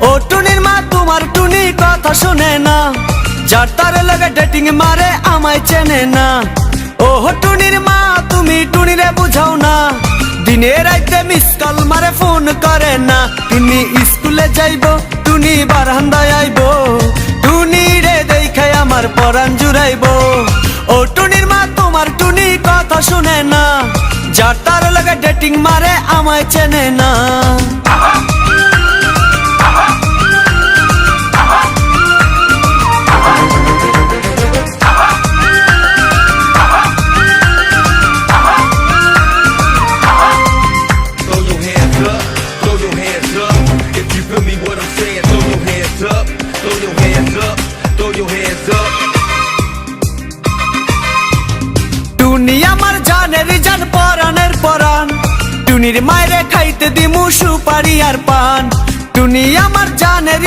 ও টুনির মা তোমার টুনি কথা শুনে না, যার তার লগে ডেটিং মারে আমায় চেনে না। ও টুনির মা তুমি টুনিরে বুঝাও না, দিনে রাইতে মিস কল মারে ফোন করে না। টুনি স্কুলে যাইবো, টুনি বারান্দায় আইবো, টুনি রে দেখে আমার পরাণ জুড়াইবো। ও টুনির মা তোমার টুনি কথা শুনে না, যার তার লগে ডেটিং মারে আমায় চেনে না। টুনি আমার জানের জান পরানের পরান, টুনির মায়েরে খাইতে দিমু সুপারি আর পান। টুনি আমার জানের